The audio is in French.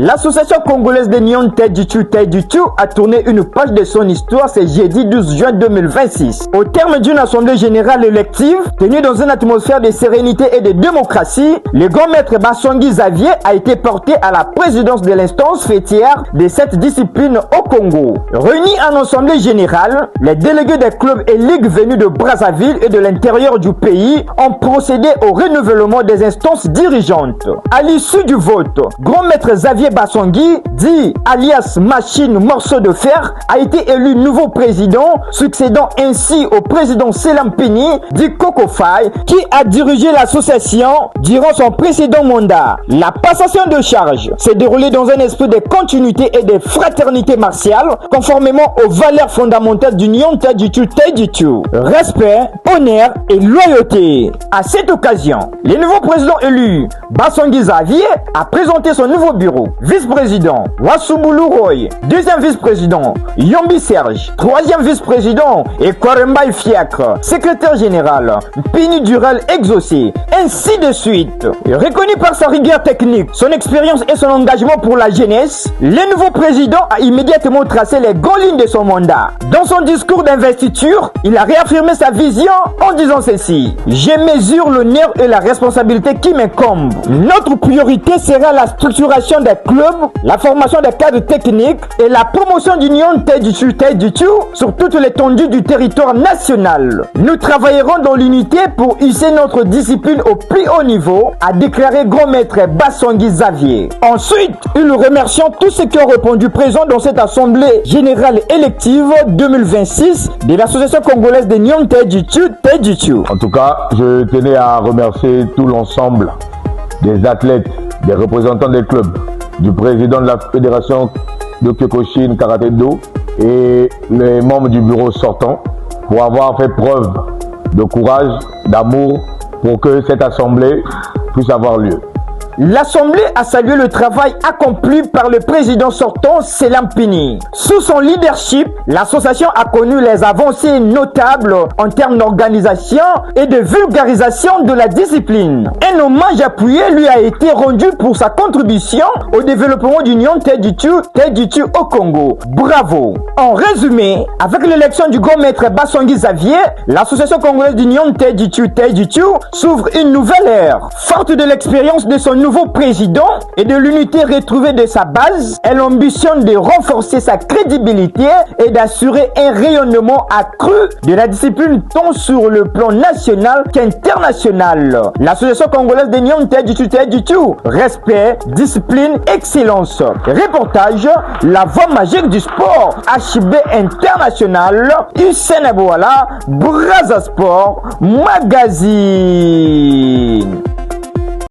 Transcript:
L'association congolaise de Nyon Taïditu a tourné une page de son histoire ce jeudi 12 juin 2026. Au terme d'une assemblée générale élective tenue dans une atmosphère de sérénité et de démocratie, le grand maître Basongui Xavier a été porté à la présidence de l'instance fêtière de cette discipline au Congo. Réunis en assemblée générale, les délégués des clubs et ligues venus de Brazzaville et de l'intérieur du pays ont procédé au renouvellement des instances dirigeantes. À l'issue du vote, grand maître Xavier Basongui, dit alias Machine Morceau de Fer, a été élu nouveau président, succédant ainsi au président Selam Pini, dit Coco Faye, qui a dirigé l'association durant son précédent mandat. La passation de charge s'est déroulée dans un esprit de continuité et de fraternité martiale, conformément aux valeurs fondamentales du Nyon Taïditu. Respect, honneur et loyauté. À cette occasion, le nouveau président élu, Basongui Xavier, a présenté son nouveau bureau. Vice-président, Wassoubulu Roy. Deuxième vice-président, Yombi Serge. Troisième vice-président, Ekwarembaï Fiacre. Secrétaire général, Pini Durel Exaucé. Ainsi de suite. Reconnu par sa rigueur technique, son expérience et son engagement pour la jeunesse, le nouveau président a immédiatement tracé les grandes lignes de son mandat. Dans son discours d'investiture, il a réaffirmé sa vision en disant ceci: je mesure l'honneur et la responsabilité qui m'incombent. Notre priorité sera la structuration des clubs, la formation des cadres techniques et la promotion du Nyon Taïditu sur toute l'étendue du territoire national. Nous travaillerons dans l'unité pour hisser notre discipline au plus haut niveau, a déclaré grand maître Basongui Xavier. Ensuite, il remercie tous ceux qui ont répondu présents dans cette assemblée générale élective 2026 de l'association congolaise de Nyon Taïditu. En tout cas, je tenais à remercier tout l'ensemble des athlètes, des représentants des clubs, du président de la fédération de Kyokushin Karaté Do et les membres du bureau sortant pour avoir fait preuve de courage, d'amour pour que cette assemblée puisse avoir lieu. L'Assemblée a salué le travail accompli par le président sortant Selam Pini. Sous son leadership, l'association a connu les avancées notables en termes d'organisation et de vulgarisation de la discipline. Un hommage appuyé lui a été rendu pour sa contribution au développement du Nyon Taïditu au Congo. Bravo! En résumé, avec l'élection du grand maître Basongui Xavier, l'association congolaise du Nyon Taïditu s'ouvre une nouvelle ère. Forte de l'expérience de son nouveau président et de l'unité retrouvée de sa base, elle ambitionne de renforcer sa crédibilité et d'assurer un rayonnement accru de la discipline tant sur le plan national qu'international. L'association congolaise de Nyon Taïditu, respect, discipline, excellence. Reportage, la voix magique du sport, HB International, Hussein Abouala, Brazza Sport Magazine.